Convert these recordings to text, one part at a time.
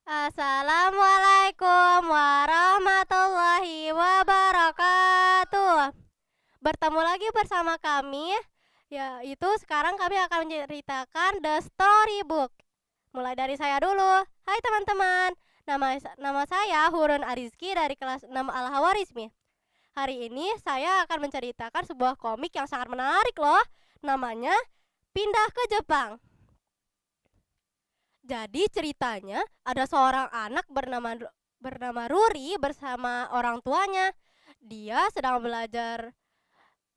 Assalamualaikum warahmatullahi wabarakatuh. Bertemu lagi bersama kami, yaitu sekarang kami akan menceritakan The Storybook. Mulai dari saya dulu. Hai teman-teman, nama saya Hurun Arizki dari kelas 6 Al-Hawarizmi. Hari ini saya akan menceritakan sebuah komik yang sangat menarik loh. Namanya Pindah ke Jepang. Jadi ceritanya ada seorang anak bernama Ruri bersama orang tuanya. Dia sedang belajar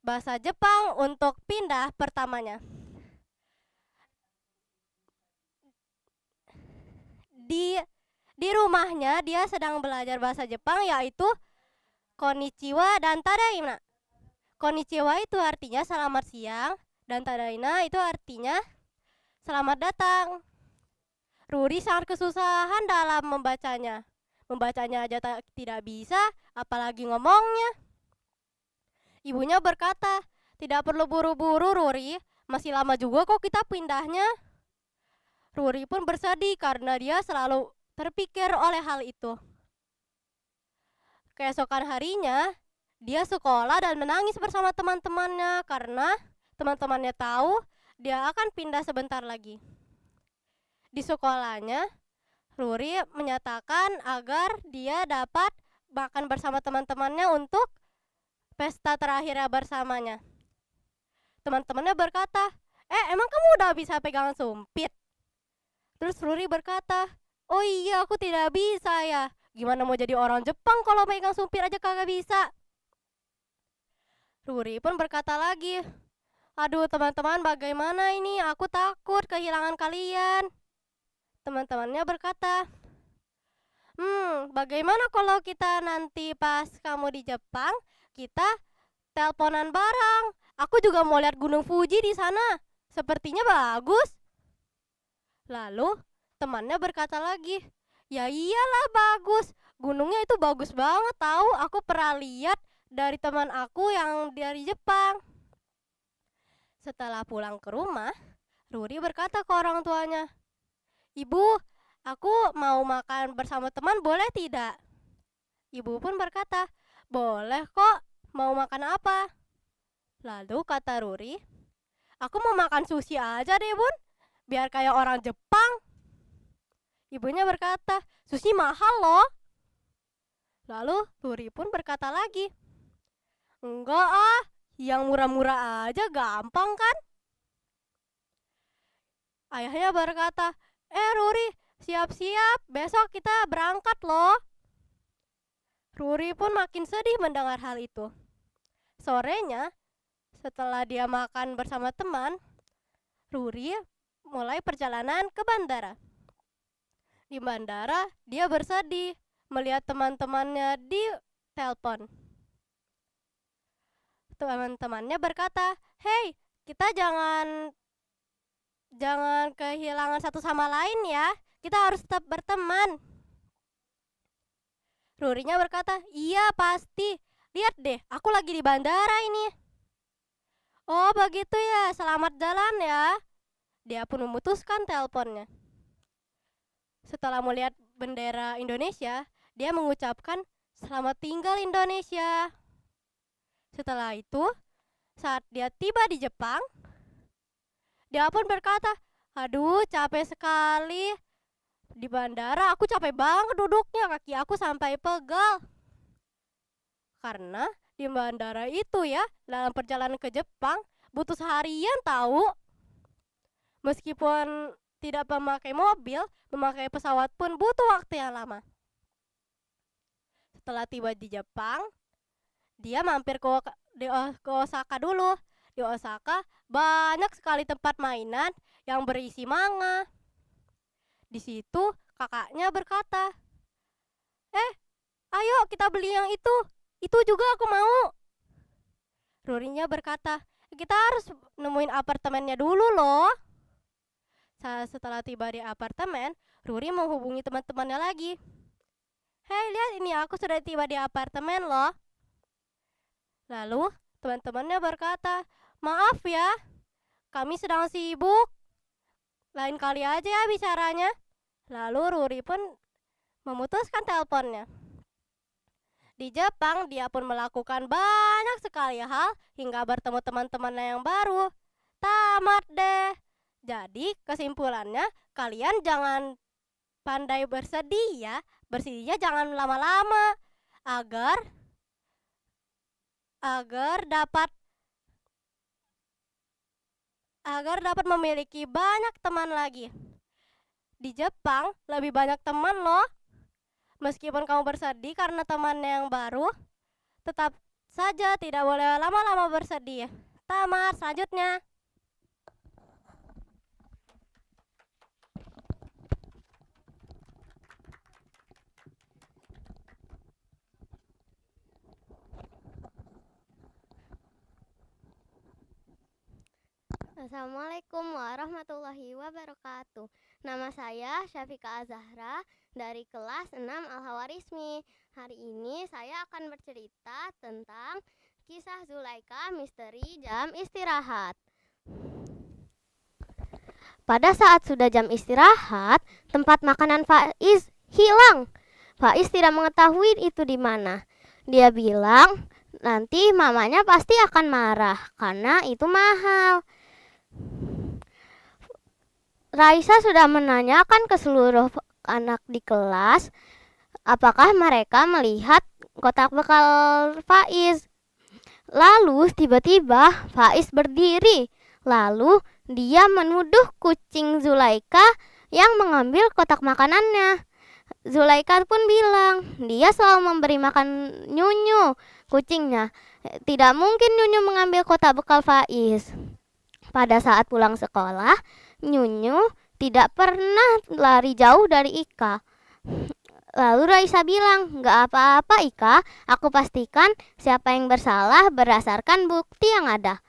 bahasa Jepang untuk pindah pertamanya. Di di rumahnya dia sedang belajar bahasa Jepang, yaitu konnichiwa dan tadaima. Konnichiwa itu artinya selamat siang dan tadaima itu artinya selamat datang. Ruri sangat kesusahan dalam membacanya. Membacanya aja tidak bisa, apalagi ngomongnya. Ibunya berkata, "Tidak perlu buru-buru, Ruri. Masih lama juga kok kita pindahnya." Ruri pun bersedih karena dia selalu terpikir oleh hal itu. Keesokan harinya, dia sekolah dan menangis bersama teman-temannya karena teman-temannya tahu dia akan pindah sebentar lagi. Di sekolahnya, Ruri menyatakan agar dia dapat makan bersama teman-temannya untuk pesta terakhirnya bersamanya. Teman-temannya berkata, emang kamu udah bisa pegang sumpit?" Terus Ruri berkata, "Oh iya, aku tidak bisa ya. Gimana mau jadi orang Jepang kalau pegang sumpit aja kagak bisa?" Ruri pun berkata lagi, "Aduh teman-teman, bagaimana ini? Aku takut kehilangan kalian." Teman-temannya berkata, Bagaimana kalau kita nanti pas kamu di Jepang, kita teleponan bareng. Aku juga mau lihat Gunung Fuji di sana. Sepertinya bagus." Lalu temannya berkata lagi, "Ya iyalah bagus. Gunungnya itu bagus banget tahu. Aku pernah lihat dari teman aku yang dari Jepang." Setelah pulang ke rumah, Ruri berkata ke orang tuanya, "Ibu, aku mau makan bersama teman, boleh tidak?" Ibu pun berkata, "Boleh kok. Mau makan apa?" Lalu kata Ruri, "Aku mau makan sushi aja deh bun, biar kayak orang Jepang." Ibunya berkata, "Sushi mahal loh." Lalu Ruri pun berkata lagi, "Enggak ah, yang murah-murah aja gampang kan?" Ayahnya berkata, Ruri, siap-siap, besok kita berangkat loh." Ruri pun makin sedih mendengar hal itu. Sorenya, setelah dia makan bersama teman, Ruri mulai perjalanan ke bandara. Di bandara, dia bersedih melihat teman-temannya di telepon. Teman-temannya berkata, "Hei, kita jangan kehilangan satu sama lain ya. Kita harus tetap berteman." Rurinya berkata, "Iya pasti. Lihat deh, aku lagi di bandara ini." "Oh begitu ya, selamat jalan ya." Dia pun memutuskan teleponnya. Setelah melihat bendera Indonesia, dia mengucapkan, "Selamat tinggal Indonesia." Setelah itu, saat dia tiba di Jepang, dia pun berkata, "Aduh capek sekali. Di bandara aku capek banget duduknya, kaki aku sampai pegal." Karena di bandara itu ya, dalam perjalanan ke Jepang butuh seharian tahu. Meskipun tidak memakai mobil, memakai pesawat pun butuh waktu yang lama. Setelah tiba di Jepang, dia mampir ke Osaka dulu. Di Osaka banyak sekali tempat mainan yang berisi manga. Di situ kakaknya berkata, "Ayo kita beli yang itu. Itu juga aku mau." Rurinya berkata, "Kita harus nemuin apartemennya dulu loh." Setelah tiba di apartemen, Ruri menghubungi teman-temannya lagi. "Hei, lihat ini, aku sudah tiba di apartemen loh." Lalu teman-temannya berkata, "Maaf ya, kami sedang sibuk. Lain kali aja ya bicaranya." Lalu Ruri pun memutuskan teleponnya. Di Jepang, dia pun melakukan banyak sekali hal hingga bertemu teman-temannya yang baru. Tamat deh. Jadi, kesimpulannya, kalian jangan pandai bersedih ya. Bersedihnya jangan lama-lama agar dapat memiliki banyak teman lagi. Di Jepang lebih banyak teman loh. Meskipun kamu bersedih karena temannya yang baru, tetap saja tidak boleh lama-lama bersedih. Tamat, selanjutnya. Assalamualaikum warahmatullahi wabarakatuh. Nama saya Syafika Azahra dari kelas 6 Al-Hawarizmi. Hari ini saya akan bercerita tentang kisah Zulaika misteri jam istirahat. Pada saat sudah jam istirahat, tempat makanan Faiz hilang. Faiz tidak mengetahui itu di mana. Dia bilang, nanti mamanya pasti akan marah karena itu mahal. Raisa sudah menanyakan ke seluruh anak di kelas apakah mereka melihat kotak bekal Faiz. Lalu tiba-tiba Faiz berdiri. Lalu dia menuduh kucing Zulaika yang mengambil kotak makanannya. Zulaika pun bilang dia selalu memberi makan Nyunyu, kucingnya. Tidak mungkin Nyunyu mengambil kotak bekal Faiz. Pada saat pulang sekolah, Nyunyu tidak pernah lari jauh dari Ika. Lalu Raisa bilang, "Gak apa-apa Ika, aku pastikan siapa yang bersalah berdasarkan bukti yang ada."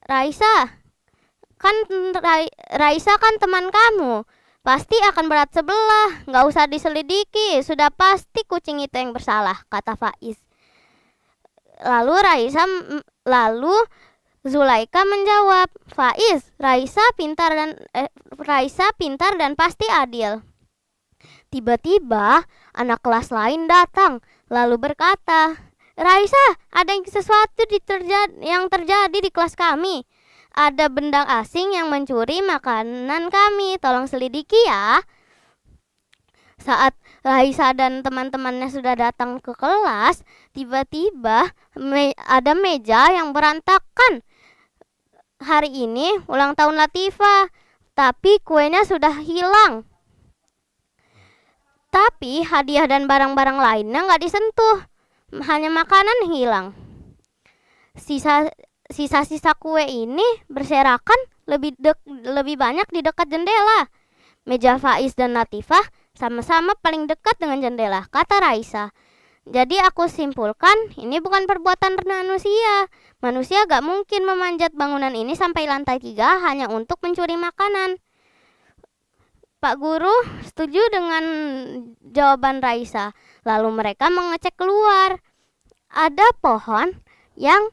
Raisa kan teman kamu, pasti akan berat sebelah. Gak usah diselidiki, sudah pasti kucing itu yang bersalah, kata Faiz. Lalu Zulaika menjawab, "Faiz, Raisa pintar dan pasti adil." Tiba-tiba anak kelas lain datang lalu berkata, "Raisa, ada sesuatu yang terjadi di kelas kami. Ada benda asing yang mencuri makanan kami. Tolong selidiki ya." Saat Raisa dan teman-temannya sudah datang ke kelas, tiba-tiba ada meja yang berantakan. Hari ini ulang tahun Latifah, tapi kuenya sudah hilang. Tapi hadiah dan barang-barang lainnya nggak disentuh, hanya makanan hilang. Sisa-sisa kue ini berserakan lebih banyak di dekat jendela. Meja Faiz dan Latifah sama-sama paling dekat dengan jendela, kata Raisa. Jadi aku simpulkan ini bukan perbuatan manusia. Manusia gak mungkin memanjat bangunan ini sampai lantai 3 hanya untuk mencuri makanan. Pak Guru setuju dengan jawaban Raisa. Lalu mereka mengecek keluar. Ada pohon yang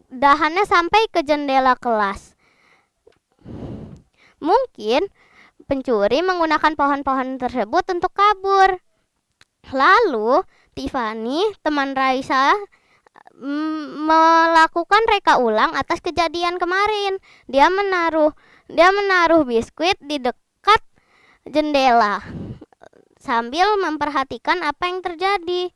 dahannya sampai ke jendela kelas. Mungkin pencuri menggunakan pohon-pohon tersebut untuk kabur. Lalu Tiffany, teman Raisa, melakukan reka ulang atas kejadian kemarin. Dia menaruh biskuit di dekat jendela sambil memperhatikan apa yang terjadi.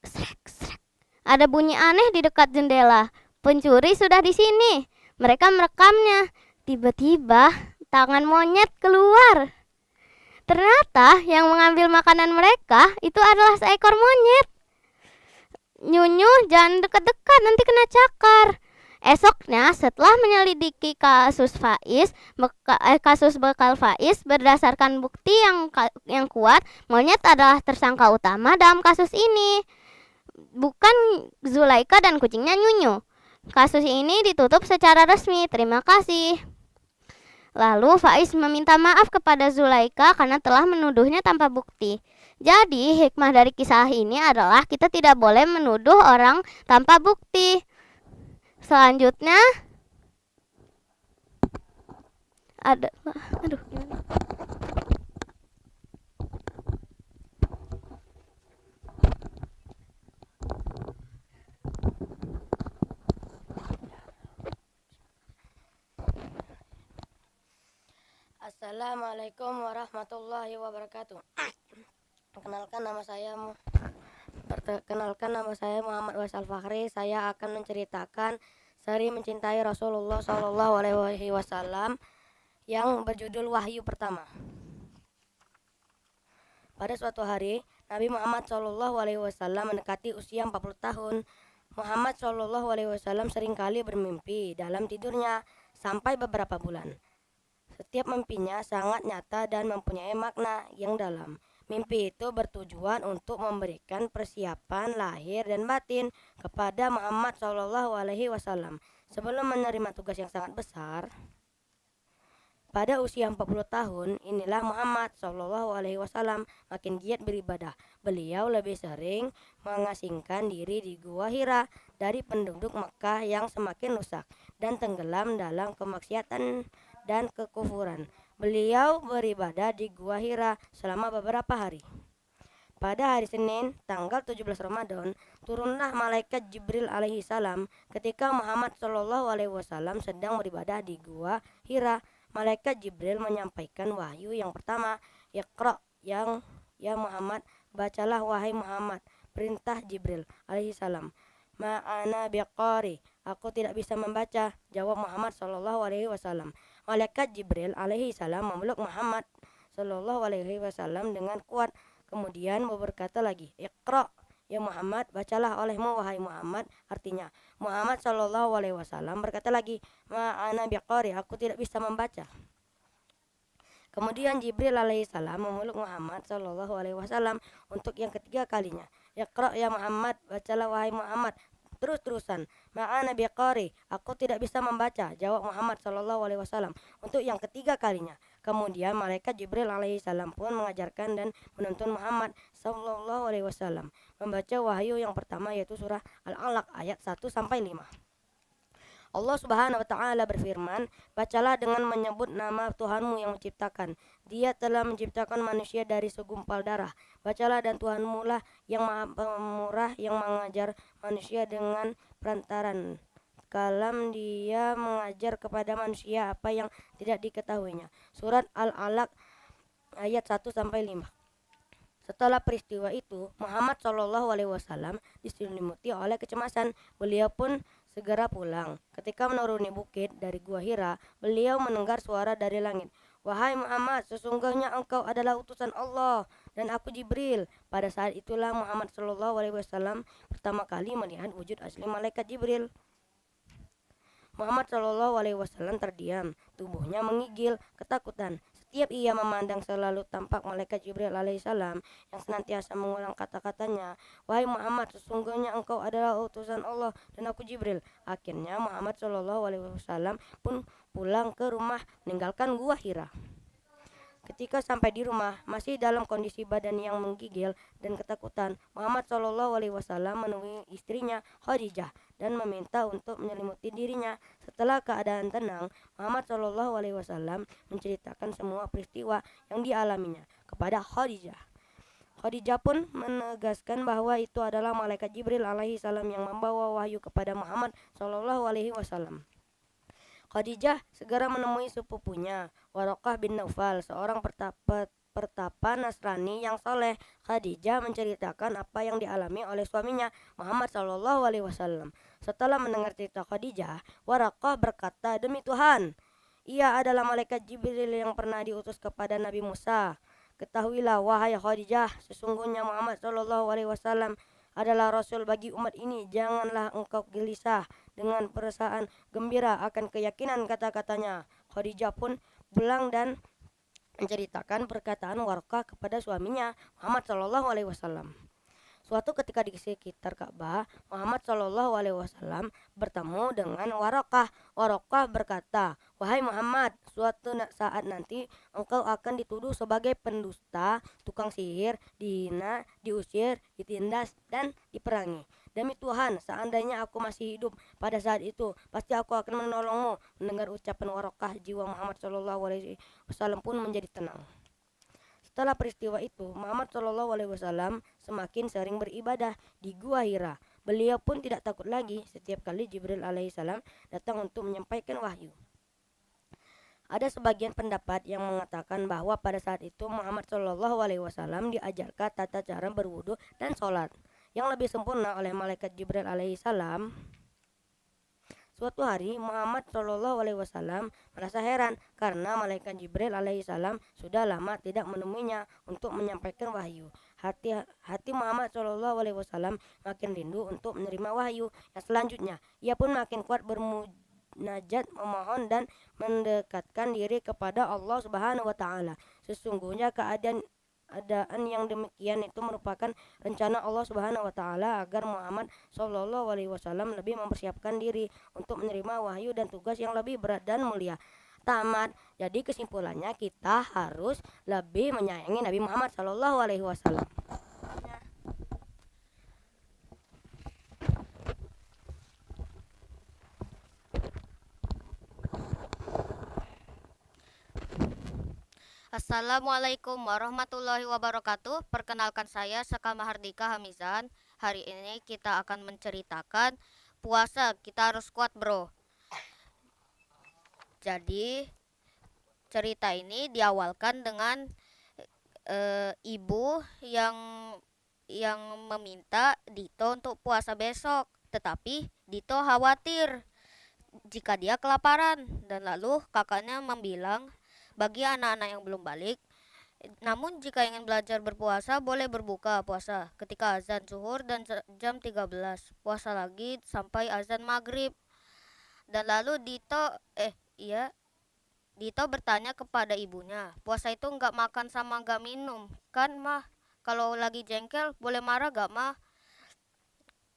Srek, srek. Ada bunyi aneh di dekat jendela. Pencuri sudah di sini. Mereka merekamnya. Tiba-tiba tangan monyet keluar. Ternyata yang mengambil makanan mereka itu adalah seekor monyet. Nyunyu, jangan dekat-dekat, nanti kena cakar. Esoknya setelah menyelidiki kasus bekal Faiz berdasarkan bukti yang kuat, monyet adalah tersangka utama dalam kasus ini, bukan Zulaika dan kucingnya Nyunyu. Kasus ini ditutup secara resmi. Terima kasih. Lalu Faiz meminta maaf kepada Zulaika karena telah menuduhnya tanpa bukti. Jadi hikmah dari kisah ini adalah kita tidak boleh menuduh orang tanpa bukti. Selanjutnya Assalamualaikum warahmatullahi wabarakatuh. Perkenalkan nama saya Muhammad Wasal Fakhri. Saya akan menceritakan seri mencintai Rasulullah Shallallahu Alaihi Wasallam yang berjudul Wahyu Pertama. Pada suatu hari, Nabi Muhammad Shallallahu Alaihi Wasallam mendekati usia 40 tahun. Muhammad Shallallahu Alaihi Wasallam seringkali bermimpi dalam tidurnya sampai beberapa bulan. Setiap mimpinya sangat nyata dan mempunyai makna yang dalam. Mimpi itu bertujuan untuk memberikan persiapan lahir dan batin kepada Muhammad Shallallahu Alaihi Wasallam sebelum menerima tugas yang sangat besar. Pada usia 40 tahun, inilah Muhammad Shallallahu Alaihi Wasallam makin giat beribadah. Beliau lebih sering mengasingkan diri di Gua Hira dari penduduk Mekah yang semakin rusak dan tenggelam dalam kemaksiatan dan kekufuran. Beliau beribadah di Gua Hira selama beberapa hari. Pada hari Senin, tanggal 17 Ramadan, turunlah malaikat Jibril alaihi salam ketika Muhammad Shallallahu alaihi wasallam sedang beribadah di Gua Hira. Malaikat Jibril menyampaikan wahyu yang pertama, Iqra ya Muhammad, bacalah wahai Muhammad. Perintah Jibril alaihi salam. Ma'ana biqari, aku tidak bisa membaca, jawab Muhammad Shallallahu alaihi wasallam. Malaikat Jibril alaihi salam memeluk Muhammad Shallallahu alaihi wasallam dengan kuat. Kemudian berkata lagi, Iqra ya Muhammad, bacalah olehmu wahai Muhammad. Artinya, Muhammad Shallallahu alaihi wasallam berkata lagi, Ma'ana biqari, aku tidak bisa membaca. Kemudian Jibril alaihi salam memeluk Muhammad Shallallahu alaihi wasallam untuk yang ketiga kalinya. Iqra ya Muhammad, bacalah wahai Muhammad. Terus-terusan, Ma'ana biqari, aku tidak bisa membaca, jawab Muhammad Shallallahu alaihi wasallam untuk yang ketiga kalinya. Kemudian malaikat Jibril alaihi salam pun mengajarkan dan menuntun Muhammad Shallallahu alaihi wasallam membaca wahyu yang pertama, yaitu surah Al-Alaq ayat 1 sampai 5. Allah Subhanahu wa taala berfirman, bacalah dengan menyebut nama Tuhanmu yang menciptakan. Dia telah menciptakan manusia dari segumpal darah. Bacalah, dan Tuhanmu lah yang Maha Pemurah yang mengajar manusia dengan perantaran kalam. Dia mengajar kepada manusia apa yang tidak diketahuinya. Surat Al-Alaq ayat 1 sampai 5. Setelah peristiwa itu, Muhammad Shallallahu alaihi wasallam diselimuti oleh kecemasan. Beliau pun segera pulang. Ketika menuruni bukit dari Gua Hira, beliau mendengar suara dari langit. Wahai Muhammad, sesungguhnya engkau adalah utusan Allah dan aku Jibril. Pada saat itulah Muhammad Shallallahu alaihi wasallam pertama kali melihat wujud asli malaikat Jibril. Muhammad Shallallahu alaihi wasallam terdiam, tubuhnya menggigil ketakutan. Setiap ia memandang, selalu tampak malaikat Jibril alaihissalam yang senantiasa mengulang kata-katanya, wahai Muhammad, sesungguhnya engkau adalah utusan Allah dan aku Jibril. Akhirnya Muhammad Shallallahu alaihi wasallam pun pulang ke rumah, meninggalkan Gua Hira. Ketika sampai di rumah, masih dalam kondisi badan yang menggigil dan ketakutan, Muhammad Shallallahu alaihi wasallam menemui istrinya Khadijah dan meminta untuk menyelimuti dirinya. Setelah keadaan tenang, Muhammad Shallallahu alaihi wasallam menceritakan semua peristiwa yang dialaminya kepada Khadijah. Khadijah pun menegaskan bahwa itu adalah malaikat Jibril alaihi salam yang membawa wahyu kepada Muhammad Shallallahu alaihi wasallam. Khadijah segera menemui sepupunya, Waraqah bin Naufal, seorang pertapa Nasrani yang soleh. Khadijah menceritakan apa yang dialami oleh suaminya, Muhammad Shallallahu alaihi wasallam. Setelah mendengar cerita Khadijah, Waraqah berkata, demi Tuhan, ia adalah malaikat Jibril yang pernah diutus kepada Nabi Musa. Ketahuilah wahai Khadijah, sesungguhnya Muhammad Shallallahu alaihi wasallam adalah Rasul bagi umat ini. Janganlah engkau gelisah dengan perasaan gembira akan keyakinan kata-katanya. Khadijah pun pulang dan menceritakan perkataan Warqah kepada suaminya Muhammad Shallallahu alaihi wasallam. Suatu ketika di sekitar Ka'bah, Muhammad Shallallahu alaihi wasallam bertemu dengan Waraqah. Waraqah berkata, wahai Muhammad, suatu saat nanti engkau akan dituduh sebagai pendusta, tukang sihir, dihina, diusir, ditindas, dan diperangi. Demi Tuhan, seandainya aku masih hidup pada saat itu, pasti aku akan menolongmu. Mendengar ucapan Waraqah, jiwa Muhammad Shallallahu alaihi wasallam pun menjadi tenang. Setelah peristiwa itu, Muhammad Shallallahu alaihi wasallam semakin sering beribadah di Gua Hira. Beliau pun tidak takut lagi setiap kali Jibril alaihissalam datang untuk menyampaikan wahyu. Ada sebagian pendapat yang mengatakan bahwa pada saat itu Muhammad Shallallahu Alaihi Wasallam diajarkan tata cara berwudu dan sholat yang lebih sempurna oleh malaikat Jibril alaihi salam. Suatu hari Muhammad Shallallahu Alaihi Wasallam merasa heran karena malaikat Jibril alaihi salam sudah lama tidak menemuinya untuk menyampaikan wahyu. Hati Muhammad Shallallahu Alaihi Wasallam makin rindu untuk menerima wahyu yang selanjutnya. Ia pun makin kuat bermunajat, memohon dan mendekatkan diri kepada Allah Subhanahu wa taala. Sesungguhnya keadaan yang demikian itu merupakan rencana Allah Subhanahu wa taala agar Muhammad Shallallahu alaihi wasallam lebih mempersiapkan diri untuk menerima wahyu dan tugas yang lebih berat dan mulia. Tamat. Jadi kesimpulannya kita harus lebih menyayangi Nabi Muhammad Shallallahu alaihi wasallam. Assalamualaikum warahmatullahi wabarakatuh. Perkenalkan saya Saka Mahardika Hamizan. Hari ini kita akan menceritakan puasa. Kita harus kuat, bro. Jadi cerita ini diawalkan dengan ibu yang meminta Dito untuk puasa besok. Tetapi Dito khawatir jika dia kelaparan, dan lalu kakaknya membilang bagi anak-anak yang belum balik, namun jika ingin belajar berpuasa boleh berbuka puasa ketika azan zuhur dan jam 13, puasa lagi sampai azan maghrib. Dan lalu Dito bertanya kepada ibunya, puasa itu nggak makan sama nggak minum kan mah? Kalau lagi jengkel boleh marah gak mah?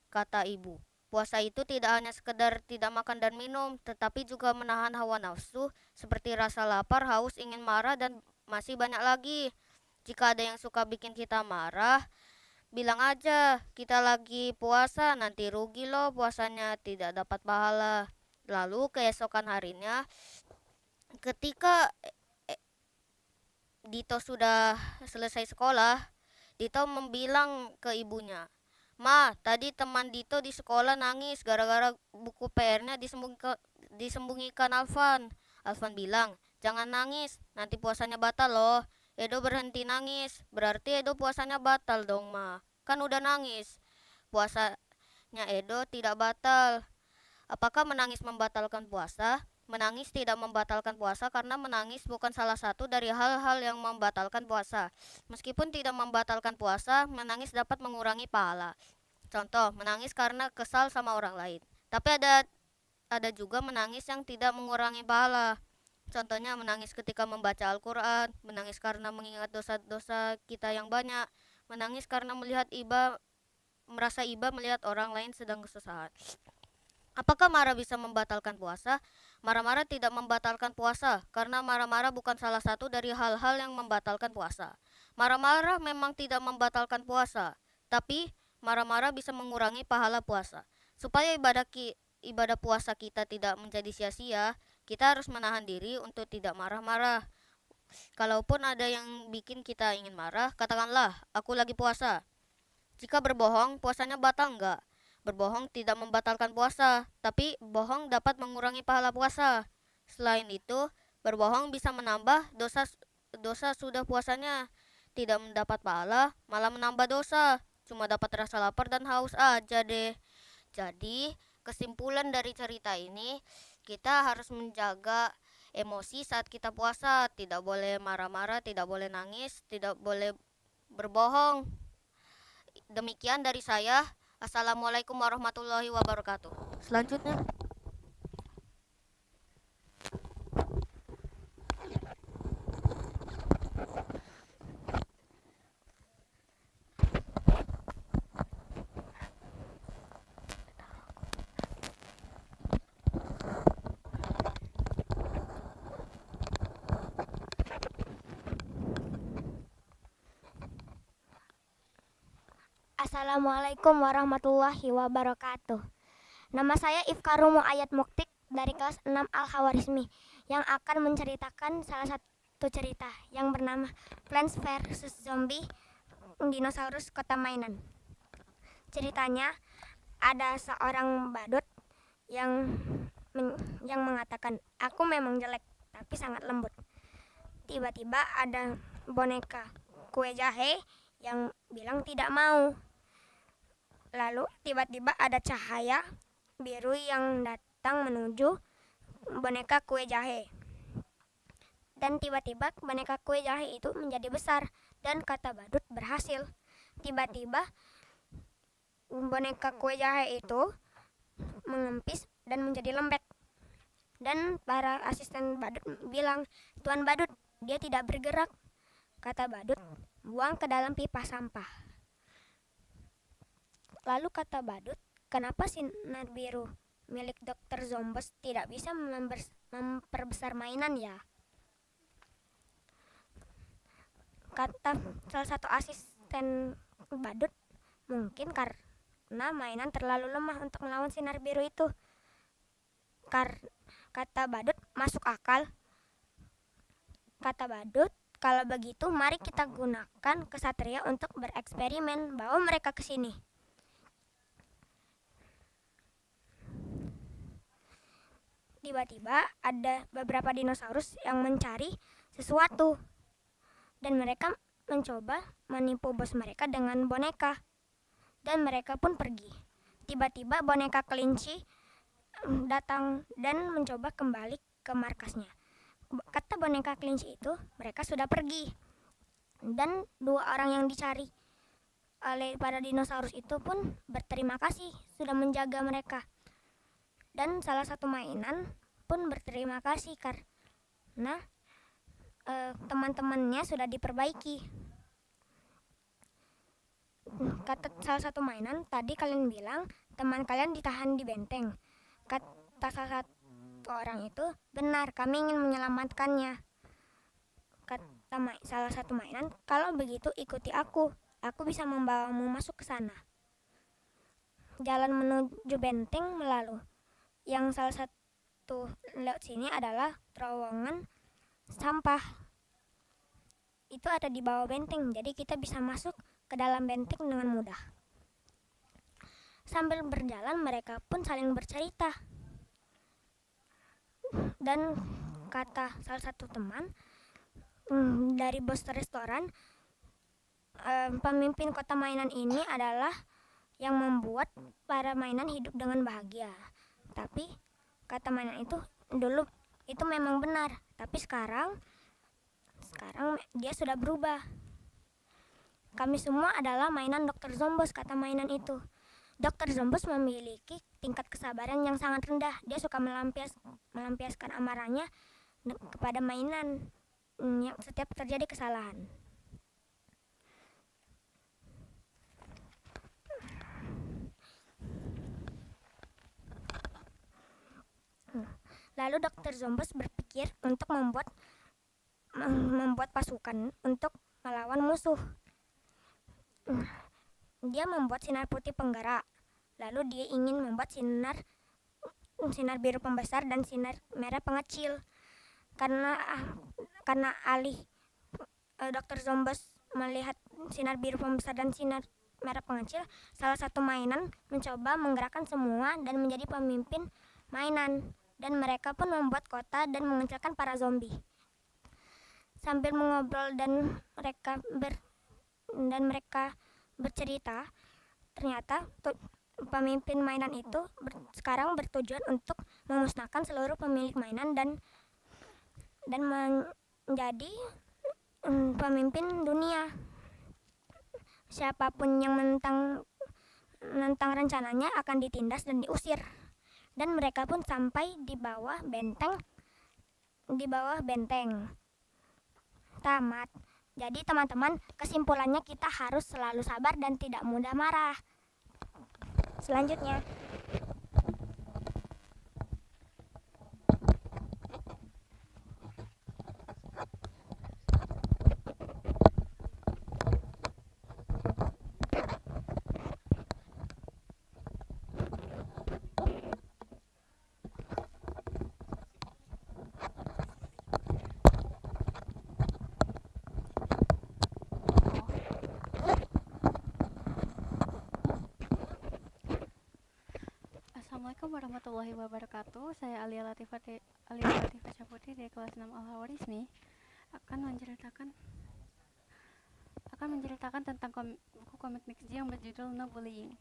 Kata ibu, puasa itu tidak hanya sekedar tidak makan dan minum, tetapi juga menahan hawa nafsu seperti rasa lapar, haus, ingin marah, dan masih banyak lagi. Jika ada yang suka bikin kita marah, bilang aja kita lagi puasa, nanti rugi loh puasanya, tidak dapat pahala. Lalu keesokan harinya ketika Dito sudah selesai sekolah, Dito membilang ke ibunya, "Ma, tadi teman Dito di sekolah nangis gara-gara buku PR-nya disembunyikan Alvan." Alvan bilang, "Jangan nangis, nanti puasanya batal loh." Edo berhenti nangis. "Berarti Edo puasanya batal dong, Ma. Kan udah nangis." Puasanya Edo tidak batal. Apakah menangis membatalkan puasa? Menangis tidak membatalkan puasa karena menangis bukan salah satu dari hal-hal yang membatalkan puasa. Meskipun tidak membatalkan puasa, menangis dapat mengurangi pahala. Contoh, menangis karena kesal sama orang lain. Tapi ada juga menangis yang tidak mengurangi pahala. Contohnya menangis ketika membaca Al-Quran, menangis karena mengingat dosa-dosa kita yang banyak, menangis karena merasa iba melihat orang lain sedang kesusahan. Apakah marah bisa membatalkan puasa? Marah-marah tidak membatalkan puasa, karena marah-marah bukan salah satu dari hal-hal yang membatalkan puasa. Marah-marah memang tidak membatalkan puasa, tapi marah-marah bisa mengurangi pahala puasa. Supaya ibadah puasa kita tidak menjadi sia-sia, kita harus menahan diri untuk tidak marah-marah. Kalaupun ada yang bikin kita ingin marah, katakanlah, "Aku lagi puasa." Jika berbohong, puasanya batal enggak? Berbohong tidak membatalkan puasa, tapi bohong dapat mengurangi pahala puasa. Selain itu, berbohong bisa menambah dosa sudah puasanya. Tidak mendapat pahala, malah menambah dosa. Cuma dapat rasa lapar dan haus aja deh. Jadi, kesimpulan dari cerita ini, kita harus menjaga emosi saat kita puasa. Tidak boleh marah-marah, tidak boleh nangis, tidak boleh berbohong. Demikian dari saya. Assalamualaikum warahmatullahi wabarakatuh. Selanjutnya, Assalamualaikum warahmatullahi wabarakatuh. Nama saya Ifkarumu Ayat Muktik dari kelas 6 Al-Khawarizmi yang akan menceritakan salah satu cerita yang bernama Plants vs Zombie Dinosaurus Kota Mainan. Ceritanya, ada seorang badut yang mengatakan, "Aku memang jelek, tapi sangat lembut. Tiba-tiba ada boneka kue jahe yang bilang tidak mau. Lalu tiba-tiba ada cahaya biru yang datang menuju boneka kue jahe. Dan tiba-tiba boneka kue jahe itu menjadi besar dan kata badut berhasil. Tiba-tiba boneka kue jahe itu mengempis dan menjadi lembek. Dan para asisten badut bilang, "Tuan badut, dia tidak bergerak." Kata badut, "Buang ke dalam pipa sampah." Lalu kata badut, "Kenapa sinar biru milik Dokter Zombos tidak bisa memperbesar mainan ya?" Kata salah satu asisten badut, "Mungkin karena mainan terlalu lemah untuk melawan sinar biru itu." Kata badut, "Masuk akal." Kata badut, "Kalau begitu mari kita gunakan kesatria untuk bereksperimen. Bawa mereka ke sini." Tiba-tiba ada beberapa dinosaurus yang mencari sesuatu. Dan mereka mencoba menipu bos mereka dengan boneka. Dan mereka pun pergi. Tiba-tiba boneka kelinci datang dan mencoba kembali ke markasnya. Kata boneka kelinci itu, mereka sudah pergi. Dan 2 orang yang dicari oleh para dinosaurus itu pun berterima kasih sudah menjaga mereka. Dan salah satu mainan pun berterima kasih karena teman-temannya sudah diperbaiki. Kata salah satu mainan, "Tadi kalian bilang teman kalian ditahan di benteng." Kata salah satu orang itu, "Benar, kami ingin menyelamatkannya." Kata salah satu mainan, "Kalau begitu ikuti aku bisa membawamu masuk ke sana." Jalan menuju benteng melalui yang salah satu lewat sini adalah terowongan sampah. Itu ada di bawah benteng, jadi kita bisa masuk ke dalam benteng dengan mudah. Sambil berjalan mereka pun saling bercerita. Dan kata salah satu teman dari bos restoran, pemimpin kota mainan ini adalah yang membuat para mainan hidup dengan bahagia. Tapi kata mainan itu dulu itu memang benar, tapi sekarang dia sudah berubah. Kami semua adalah mainan Dokter Zombos, kata mainan itu. Dokter Zombos memiliki tingkat kesabaran yang sangat rendah. Dia suka melampiaskan amarahnya kepada mainan yang setiap terjadi kesalahan. Lalu Dokter Zombos berpikir untuk membuat pasukan untuk melawan musuh. Dia membuat sinar putih penggerak. Lalu dia ingin membuat sinar biru pembesar dan sinar merah pengecil. Karena alih Dokter Zombos melihat sinar biru pembesar dan sinar merah pengecil, salah satu mainan mencoba menggerakkan semua dan menjadi pemimpin mainan. Dan mereka pun membuat kota dan mengecilkan para zombie. Sambil mengobrol dan mereka bercerita, ternyata pemimpin mainan itu sekarang bertujuan untuk memusnahkan seluruh pemilik mainan dan menjadi pemimpin dunia. Siapapun yang menentang rencananya akan ditindas dan diusir. Dan mereka pun sampai di bawah benteng. Tamat. Jadi teman-teman, kesimpulannya kita harus selalu sabar dan tidak mudah marah. Selanjutnya, warahmatullahi wabarakatuh. Saya Alia Latifah Syahputi dari kelas 6 Al-Hawarizmi akan menceritakan tentang buku komik Nixji yang berjudul No Bullying.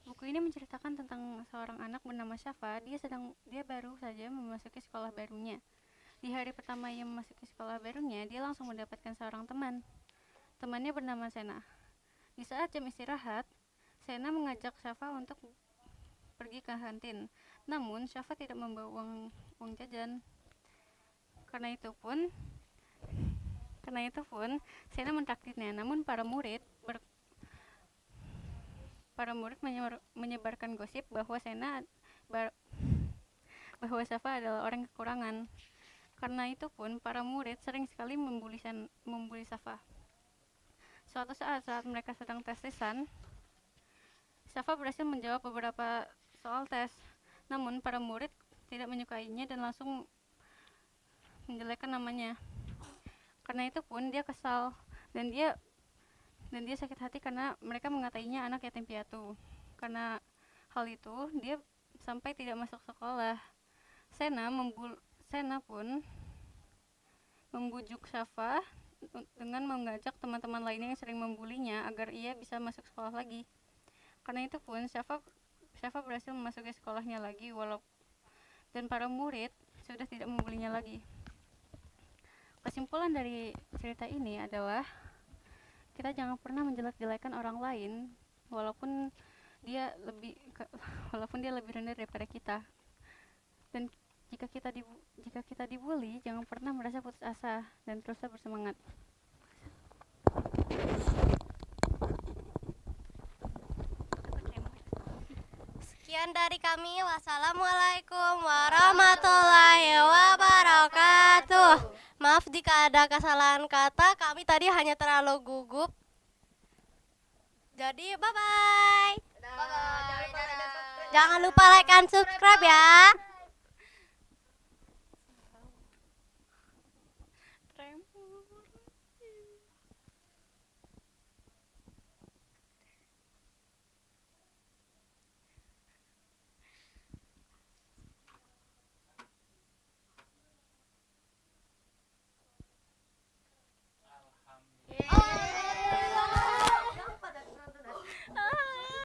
Buku ini menceritakan tentang seorang anak bernama Syafa. Dia baru saja memasuki sekolah barunya. Di hari pertama ia memasuki sekolah barunya, dia langsung mendapatkan seorang teman. Temannya bernama Sena. Di saat jam istirahat, Sena mengajak Syafa untuk pergi ke kantin. Namun Syafa tidak membawa uang jajan. Karena itu pun Sena mentraktirnya. Namun para murid menyebarkan gosip bahwa Syafa adalah orang kekurangan. Karena itu pun para murid sering sekali membuli Syafa. Suatu saat mereka sedang tes lisan, Syafa berhasil menjawab beberapa soal tes. Namun para murid tidak menyukainya dan langsung menjelekkan namanya. Karena itu pun dia kesal dan dia sakit hati karena mereka mengatainya anak yatim piatu. Karena hal itu, dia sampai tidak masuk sekolah. Sena pun membujuk Syafa dengan mengajak teman-teman lainnya yang sering membulinya agar ia bisa masuk sekolah lagi. Karena itu pun Syafa berhasil memasuki sekolahnya lagi dan para murid sudah tidak membulinya lagi. Kesimpulan dari cerita ini adalah kita jangan pernah menjelek-jelekan orang lain walaupun dia lebih rendah daripada kita. Dan jika kita dibully, jangan pernah merasa putus asa dan teruslah bersemangat. Sekian dari kami. Wassalamualaikum warahmatullahi wabarakatuh. Maaf jika ada kesalahan kata, kami tadi hanya terlalu gugup. Jadi bye-bye. Jangan lupa like dan subscribe ya.